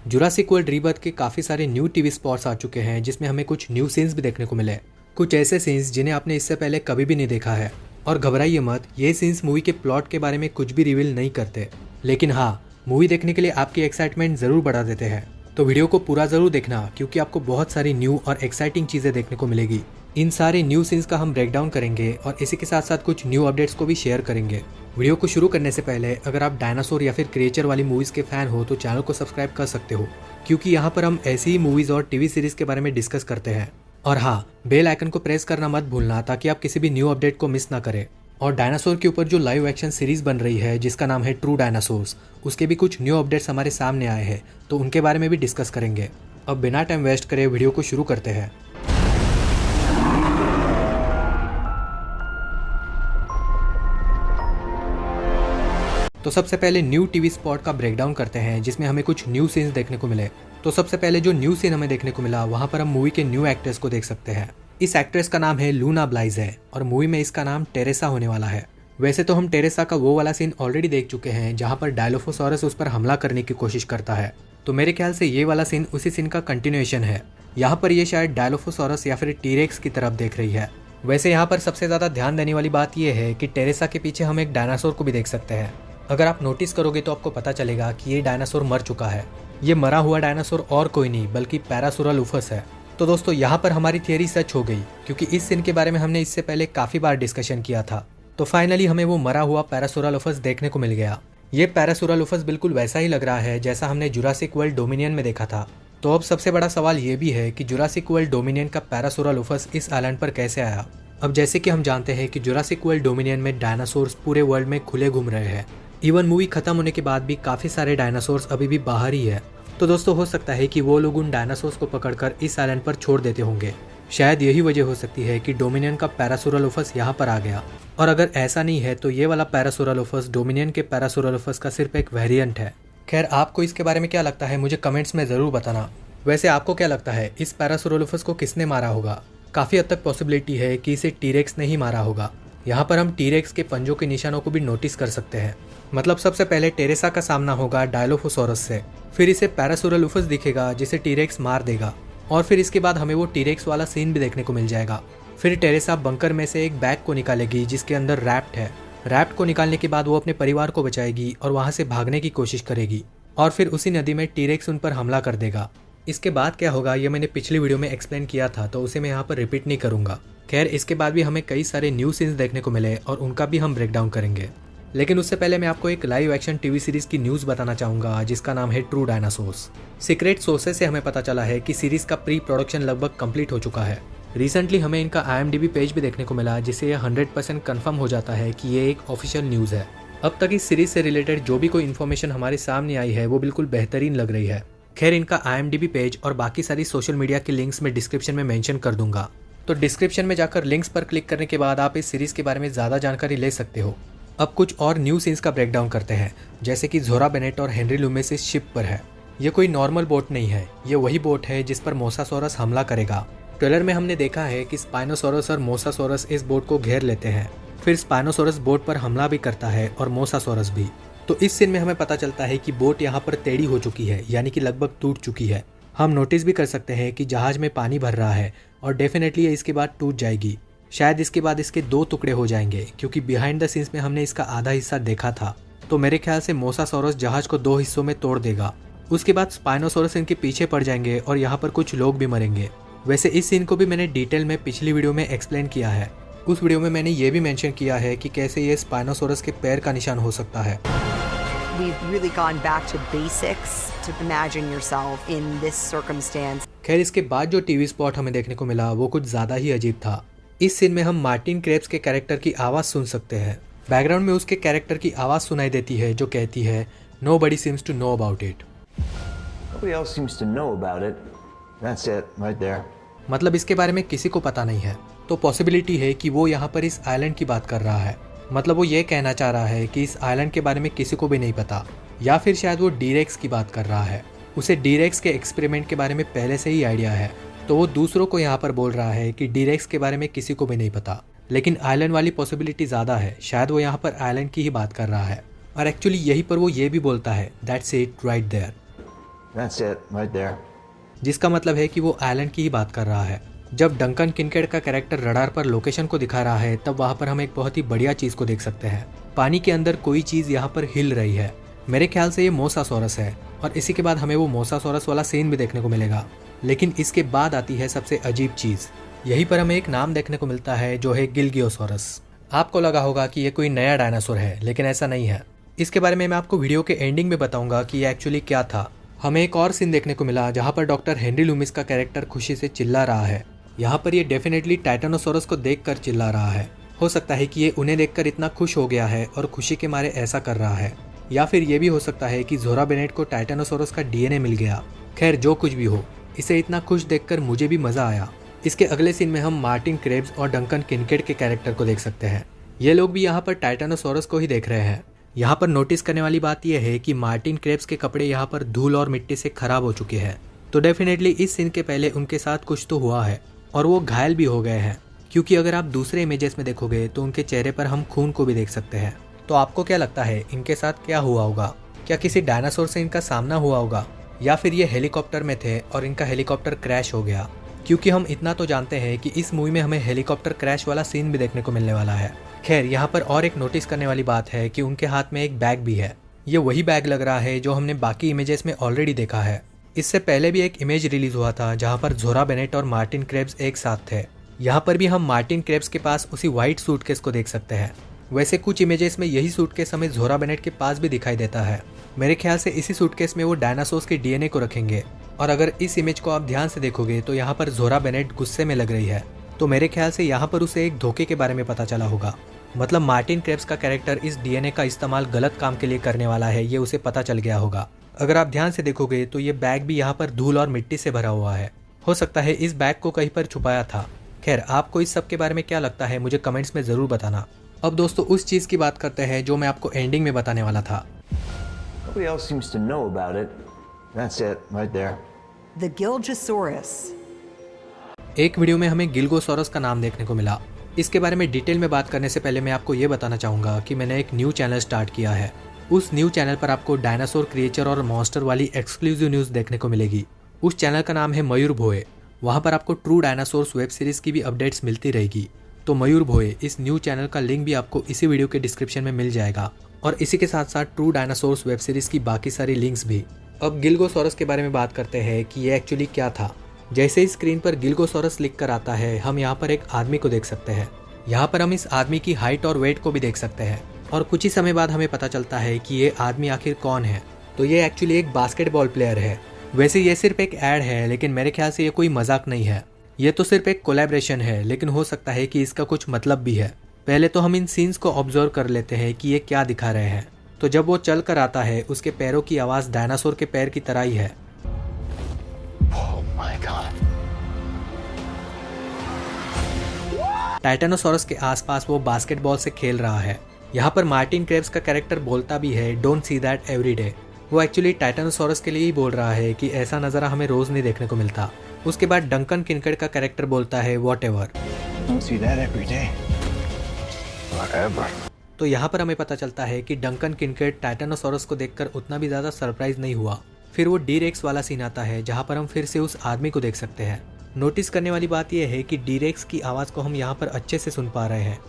Jurassic world rebirth के काफ़ी सारे न्यू टीवी स्पॉट्स आ चुके हैं जिसमें हमें कुछ न्यू सीन्स भी देखने को मिले। कुछ ऐसे सीन्स जिन्हें आपने इससे पहले कभी भी नहीं देखा है। और घबराइए मत, ये सीन्स मूवी के प्लॉट के बारे में कुछ भी रिवील नहीं करते, लेकिन हाँ, मूवी देखने के लिए आपकी एक्साइटमेंट ज़रूर बढ़ा देते हैं। तो वीडियो को पूरा ज़रूर देखना क्योंकि आपको बहुत सारी न्यू और एक्साइटिंग चीज़ें देखने को मिलेगी। इन सारे न्यू सीन्स का हम ब्रेकडाउन करेंगे और इसी के साथ साथ कुछ न्यू अपडेट्स को भी शेयर करेंगे। वीडियो को शुरू करने से पहले अगर आप डायनासोर या फिर क्रिएचर वाली मूवीज़ के फैन हो तो चैनल को सब्सक्राइब कर सकते हो, क्योंकि यहाँ पर हम ऐसी ही मूवीज़ और टीवी सीरीज़ के बारे में डिस्कस करते हैं। और हाँ, बेल आइकन को प्रेस करना मत भूलना ताकि आप किसी भी न्यू अपडेट को मिस ना करें। और डायनासोर के ऊपर जो लाइव एक्शन सीरीज़ बन रही है जिसका नाम है ट्रू डायनासोर्स, उसके भी कुछ न्यू अपडेट्स हमारे सामने आए हैं, तो उनके बारे में भी डिस्कस करेंगे। अब बिना टाइम वेस्ट करे वीडियो को शुरू करते हैं। तो सबसे पहले न्यू टीवी स्पॉट का ब्रेकडाउन करते हैं जिसमें हमें कुछ न्यू सीन्स देखने को मिले। तो सबसे पहले जो न्यू सीन हमें देखने को मिला वहाँ पर हम मूवी के न्यू एक्ट्रेस को देख सकते हैं। इस एक्ट्रेस का नाम है लूना ब्लाइज है और मूवी में इसका नाम टेरेसा होने वाला है। वैसे तो हम टेरेसा का वो वाला सीन ऑलरेडी देख चुके हैं जहाँ पर डायलोफोसॉरस उस पर हमला करने की कोशिश करता है, तो मेरे ख्याल से ये वाला सीन उसी सीन का कंटिन्यूएशन है। यहाँ पर ये शायद डायलोफोसॉरस या फिर टीरेक्स की तरफ देख रही है। वैसे यहाँ पर सबसे ज़्यादा ध्यान देने वाली बात यह है कि टेरेसा के पीछे हम एक डायनासोर को भी देख सकते हैं। अगर आप नोटिस करोगे तो आपको पता चलेगा कि ये डायनासोर मर चुका है। ये मरा हुआ डायनासोर और कोई नहीं बल्कि पैरासोरालुफस है। तो दोस्तों यहाँ पर हमारी थियरी सच हो गई, क्योंकि इस सीन के बारे में हमने इससे पहले काफ़ी बार डिस्कशन किया था। तो फाइनली हमें वो मरा हुआ पैरासोरालुफस देखने को मिल गया। ये पैरासोरालुफस बिल्कुल वैसा ही लग रहा है जैसा हमने जुरासिक वर्ल्ड डोमिनियन में देखा था। तो अब सबसे बड़ा सवाल ये भी है कि जुरासिक वर्ल्ड डोमिनियन का पैरासोरालुफस इस आइलैंड पर कैसे आया। अब जैसे कि हम जानते हैं कि जुरासिक वर्ल्ड डोमिनियन में डायनासोर्स पूरे वर्ल्ड में खुले घूम रहे हैं। इवन मूवी खत्म होने के बाद भी काफ़ी सारे डायनासोर्स अभी भी बाहर ही है। तो दोस्तों हो सकता है कि वो लोग उन डायनासोर्स को पकड़कर इस आइलैंड पर छोड़ देते होंगे। शायद यही वजह हो सकती है कि डोमिनियन का पैरासोरालुफस यहाँ पर आ गया। और अगर ऐसा नहीं है तो ये वाला पैरासोरालुफस डोमिनियन के पैरासोरालुफस का सिर्फ एक वेरिएंट है। खैर, आपको इसके बारे में क्या लगता है मुझे कमेंट्स में ज़रूर बताना। वैसे आपको क्या लगता है इस पैरासोरालुफस को किसने मारा होगा? काफ़ी हद तक पॉसिबिलिटी है कि इसे टीरेक्स ने ही मारा होगा। यहाँ पर हम टीरेक्स के पंजों के निशानों को भी नोटिस कर सकते हैं। मतलब सबसे पहले टेरेसा का सामना होगा डायलोफोसॉरस से, फिर इसे पैरासोरालुफस दिखेगा जिसे टीरेक्स मार देगा, और फिर इसके बाद हमें वो टीरेक्स वाला सीन भी देखने को मिल जाएगा। फिर टेरेसा बंकर में से एक बैग को निकालेगी जिसके अंदर रैप्ट है। रैप्ट को निकालने के बाद वो अपने परिवार को बचाएगी और वहाँ से भागने की कोशिश करेगी, और फिर उसी नदी में टीरेक्स उन पर हमला कर देगा। इसके बाद क्या होगा ये मैंने पिछली वीडियो में एक्सप्लेन किया था, तो उसे मैं यहाँ पर रिपीट नहीं करूँगा। खैर, इसके बाद भी हमें कई सारे न्यू सीन्स देखने को मिले और उनका भी हम ब्रेकडाउन करेंगे। लेकिन उससे पहले मैं आपको एक लाइव एक्शन टीवी सीरीज की न्यूज़ बताना चाहूँगा जिसका नाम है ट्रू डायनासोर्स। सीक्रेट सोर्सेस से हमें पता चला है कि सीरीज का प्री प्रोडक्शन लगभग कंप्लीट हो चुका है। रिसेंटली हमें इनका IMDb पेज भी देखने को मिला जिससे यह 100% कन्फर्म हो जाता है कि ये एक ऑफिशियल न्यूज़ है। अब तक इस सीरीज से रिलेटेड जो भी कोई इन्फॉर्मेशन हमारे सामने आई है वो बिल्कुल बेहतरीन लग रही है। खैर, इनका IMDb पेज और बाकी सारी सोशल मीडिया के लिंक्स में डिस्क्रिप्शन में मेंशन कर दूंगा, तो डिस्क्रिप्शन में जाकर लिंक्स पर क्लिक करने के बाद आप इस सीरीज़ के बारे में ज़्यादा जानकारी ले सकते हो। अब कुछ और न्यू सीन्स का ब्रेकडाउन करते हैं, जैसे कि ज़ोरा बेनेट और हेनरी लूमिस इस शिप पर है। ये कोई नॉर्मल बोट नहीं है, ये वही बोट है जिस पर मोसासोरस हमला करेगा। ट्रेलर में हमने देखा है कि स्पाइनोसोरस और मोसासोरस इस बोट को घेर लेते हैं, फिर स्पाइनोसोरस बोट पर हमला भी करता है और मोसासोरस भी। तो इस सीन में हमें पता चलता है कि बोट यहाँ पर टेढ़ी हो चुकी है, यानी कि लगभग टूट चुकी है। हम नोटिस भी कर सकते हैं कि जहाज में पानी भर रहा है और डेफिनेटली ये इसके बाद टूट जाएगी। शायद इसके बाद इसके 2 टुकड़े हो जाएंगे, क्योंकि बिहाइंड द सीन्स में हमने इसका आधा हिस्सा देखा था। तो मेरे ख्याल से मोसासोरस जहाज को 2 हिस्सों में तोड़ देगा। उसके बाद स्पाइनोसोरस इनके पीछे पड़ जाएंगे और यहाँ पर कुछ लोग भी मरेंगे। वैसे इस सीन को भी मैंने डिटेल में पिछली वीडियो में एक्सप्लेन किया है। उस वीडियो में मैंने ये भी मेंशन किया है कि कैसे ये स्पाइनोसोरस के पैर का निशान हो सकता है। We've really gone back to basics to imagine yourself in this circumstance. खैर, इसके बाद जो टीवी स्पॉट हमें देखने को मिला वो कुछ ज़्यादा ही अजीब था। इस सीन में हम मार्टिन क्रेब्स के कैरेक्टर की आवाज़ सुन सकते हैं। बैकग्राउंड में उसके कैरेक्टर की आवाज़ सुनाई देती है जो कहती है Nobody seems to know about it. Nobody else seems to know about it. That's it, right there. मतलब इसके बारे में किसी को पता नहीं है। तो पॉसिबिलिटी है कि वो यहाँ पर इस आइलैंड की बात कर रहा है। मतलब वो ये कहना चाह रहा है कि इस आइलैंड के बारे में किसी को भी नहीं पता, या फिर शायद वो डीरेक्स की बात कर रहा है। उसे डीरेक्स के एक्सपेरिमेंट के बारे में पहले से ही आइडिया है, तो वो दूसरों को यहाँ पर बोल रहा है कि डीरेक्स के बारे में किसी को भी नहीं पता। लेकिन आइलैंड वाली पॉसिबिलिटी ज़्यादा है, शायद वो यहाँ पर आइलैंड की ही बात कर रहा है। और एक्चुअली यहीं पर वो ये भी बोलता है that's it right there. That's it, right there. जिसका मतलब है कि वो आइलैंड की ही बात कर रहा है। जब डंकन किनकेड का कैरेक्टर रडार पर लोकेशन को दिखा रहा है तब वहाँ पर हम एक बहुत ही बढ़िया चीज़ को देख सकते हैं। पानी के अंदर कोई चीज़ यहाँ पर हिल रही है। मेरे ख्याल से ये मोसासोरस है और इसी के बाद हमें वो मोसासोरस वाला सीन भी देखने को मिलेगा। लेकिन इसके बाद आती है सबसे अजीब चीज़। यहीं पर हमें एक नाम देखने को मिलता है जो है गिलगियोसोरस। आपको लगा होगा कि ये कोई नया डायनासोर है, लेकिन ऐसा नहीं है। इसके बारे में मैं आपको वीडियो के एंडिंग में बताऊंगा कि ये एक्चुअली क्या था। हमें एक और सीन देखने को मिला जहाँ पर डॉक्टर हेनरी लूमिस का कैरेक्टर खुशी से चिल्ला रहा है। यहाँ पर ये डेफिनेटली टाइटेनोसोरस को देखकर चिल्ला रहा है। हो सकता है कि ये उन्हें देखकर इतना खुश हो गया है और खुशी के मारे ऐसा कर रहा है, या फिर ये भी हो सकता है कि ज़ोरा बेनेट को टाइटेनोसोरस का डीएनए मिल गया। खैर जो कुछ भी हो, इसे इतना खुश देखकर मुझे भी मज़ा आया। इसके अगले सीन में हम मार्टिन क्रेब्स और डंकन किनकेड के कैरेक्टर को देख सकते हैं। ये लोग भी यहाँ पर टाइटेनोसोरस को ही देख रहे हैं। यहाँ पर नोटिस करने वाली बात यह है कि मार्टिन क्रेब्स के कपड़े यहाँ पर धूल और मिट्टी से खराब हो चुके हैं। तो डेफिनेटली इस सीन के पहले उनके साथ कुछ तो हुआ है और वो घायल भी हो गए हैं, क्योंकि अगर आप दूसरे इमेजेस में देखोगे तो उनके चेहरे पर हम खून को भी देख सकते हैं। तो आपको क्या लगता है इनके साथ क्या हुआ होगा? क्या किसी डायनासोर से इनका सामना हुआ होगा, या फिर ये हेलीकॉप्टर में थे और इनका हेलीकॉप्टर क्रैश हो गया? क्योंकि हम इतना तो जानते हैं कि इस मूवी में हमें हेलीकॉप्टर क्रैश वाला सीन भी देखने को मिलने वाला है। खैर यहाँ पर और एक नोटिस करने वाली बात है कि उनके हाथ में एक बैग भी है। ये वही बैग लग रहा है जो हमने बाकी इमेजेस में ऑलरेडी देखा है। इससे पहले भी एक इमेज रिलीज हुआ था जहाँ पर ज़ोरा बेनेट और मार्टिन क्रेब्स एक साथ थे। यहाँ पर भी हम मार्टिन क्रेब्स के पास उसी व्हाइट सूटकेस को देख सकते हैं। वैसे कुछ इमेजेस में यही सूटकेस हमें ज़ोरा बेनेट के पास भी दिखाई देता है। मेरे ख्याल से इसी सूटकेस में वो डायनासोर्स के डीएनए को रखेंगे। और अगर इस इमेज को आप ध्यान से देखोगे तो यहाँ पर ज़ोरा बेनेट गुस्से में लग रही है। तो मेरे ख्याल से यहाँ पर उसे एक धोखे के बारे में पता चला होगा। मतलब मार्टिन क्रेब्स का कैरेक्टर इस डीएनए का इस्तेमाल गलत काम के लिए करने वाला है, ये उसे पता चल गया होगा। अगर आप ध्यान से देखोगे तो ये बैग भी यहाँ पर धूल और मिट्टी से भरा हुआ है। हो सकता है इस बैग को कहीं पर छुपाया था। खैर आपको इस सब के बारे में क्या लगता है मुझे कमेंट्स में ज़रूर बताना। अब दोस्तों उस चीज़ की बात करते हैं जो मैं आपको एंडिंग में बताने वाला था। Nobody else seems to know about it. That's it, right there. The Gilgosaurus. एक वीडियो में हमें गिलगोसोरस का नाम देखने को मिला। इसके बारे में डिटेल में बात करने से पहले मैं आपको ये बताना चाहूँगा कि मैंने एक न्यू चैनल स्टार्ट किया है। उस न्यू चैनल पर आपको डायनासोर क्रिएचर और मॉन्स्टर वाली एक्सक्लूसिव न्यूज़ देखने को मिलेगी। उस चैनल का नाम है मयूर भोए। वहाँ पर आपको ट्रू डायनासोर्स वेब सीरीज़ की भी अपडेट्स मिलती रहेगी। तो मयूर भोए इस न्यू चैनल का लिंक भी आपको इसी वीडियो के डिस्क्रिप्शन में मिल जाएगा, और इसी के साथ साथ ट्रू डायनासोर्स वेब सीरीज़ की बाकी सारी लिंक्स भी। अब गिलगोसोरस के बारे में बात करते हैं कि ये एक्चुअली क्या था। जैसे ही स्क्रीन पर गिलगोसोरस लिख कर आता है हम यहाँ पर एक आदमी को देख सकते हैं। यहाँ पर हम इस आदमी की हाइट और वेट को भी देख सकते हैं, और कुछ ही समय बाद हमें पता चलता है कि ये आदमी आखिर कौन है। तो ये एक्चुअली एक बास्केटबॉल प्लेयर है। वैसे ये सिर्फ एक ऐड है, लेकिन मेरे ख्याल से ये कोई मजाक नहीं है। ये तो सिर्फ एक कोलैबोरेशन है, लेकिन हो सकता है कि इसका कुछ मतलब भी है। पहले तो हम इन सीन्स को ऑब्जर्व कर लेते हैं कि ये क्या दिखा रहे हैं। तो जब वो चल कर आता है उसके पैरों की आवाज़ डायनासोर के पैर की तरह ही है। Oh my God. टाइटेनोसोरस के आसपास वो बास्केटबॉल से खेल रहा है। यहाँ पर मार्टिन क्रेब्स का कैरेक्टर बोलता भी है don't see that every day. वो एक्चुअली टाइटेनोसोरस के लिए ही बोल रहा है कि ऐसा नज़ारा हमें रोज़ नहीं देखने को मिलता। उसके बाद डंकन किनकेड का कैरेक्टर बोलता है what ever. Don't see that every day. Forever. तो यहाँ पर हमें पता चलता है कि डंकन किनकेड टाइटेनोसोरस को देखकर उतना भी ज़्यादा सरप्राइज नहीं हुआ। फिर वो डी-रेक्स वाला सीन आता है जहाँ पर हम फिर से उस आदमी को देख सकते हैं। नोटिस करने वाली बात यह है कि डी-रेक्स की आवाज़ को हम यहाँ पर अच्छे से सुन पा रहे हैं।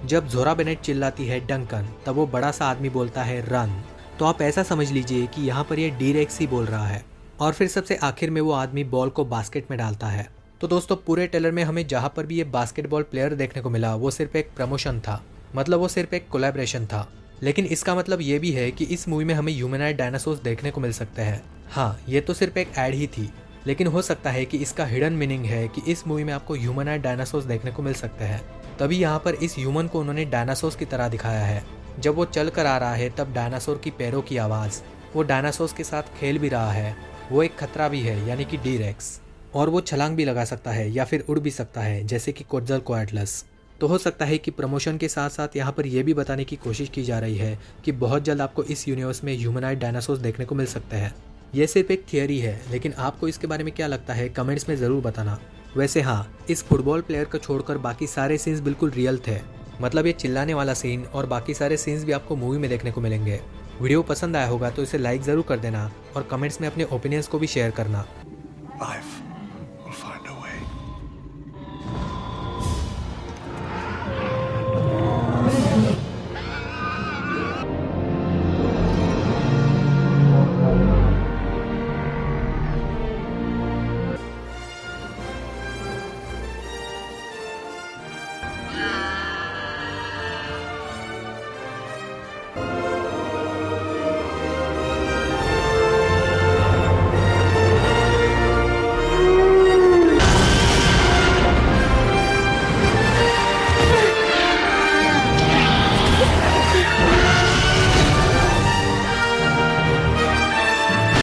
जब ज़ोरा बेनेट चिल्लाती है डंकन, तब वो बड़ा सा आदमी बोलता है रन। तो आप ऐसा समझ लीजिए कि यहाँ पर ये डी-रेक्स ही बोल रहा है। और फिर सबसे आखिर में वो आदमी बॉल को बास्केट में डालता है। तो दोस्तों पूरे ट्रेलर में हमें जहाँ पर भी ये बास्केटबॉल प्लेयर देखने को मिला वो सिर्फ एक प्रमोशन था, मतलब वो सिर्फ एक कोलैबोरेशन था। लेकिन इसका मतलब ये भी है कि इस मूवी में हमें ह्यूमनॉइड डायनासोर्स देखने को मिल सकते हैं। हाँ, ये तो सिर्फ एक ऐड ही थी, लेकिन हो सकता है कि इसका हिडन मीनिंग है कि इस मूवी में आपको ह्यूमनॉइड डायनासोर्स देखने को मिल सकते हैं। तभी यहाँ पर इस ह्यूमन को उन्होंने डायनासोर्स की तरह दिखाया है। जब वो चल कर आ रहा है तब डायनासोर की पैरों की आवाज़, वो डायनासोर्स के साथ खेल भी रहा है। वो एक खतरा भी है, यानी कि डी-रेक्स, और वो छलांग भी लगा सकता है या फिर उड़ भी सकता है, जैसे कि कोएट्ज़ल्कोएटलस। तो हो सकता है कि प्रमोशन के साथ साथ यहाँ पर यह भी बताने की कोशिश की जा रही है कि बहुत जल्द आपको इस यूनिवर्स में ह्यूमनॉइड डायनासोर्स देखने को मिल सकते हैं। ये सिर्फ एक थियरी है, लेकिन आपको इसके बारे में क्या लगता है कमेंट्स में ज़रूर बताना। वैसे हाँ, इस फुटबॉल प्लेयर को छोड़कर बाकी सारे सीन्स बिल्कुल रियल थे। मतलब ये चिल्लाने वाला सीन और बाकी सारे सीन्स भी आपको मूवी में देखने को मिलेंगे। वीडियो पसंद आया होगा तो इसे लाइक ज़रूर कर देना और कमेंट्स में अपने ओपिनियंस को भी शेयर करना। I've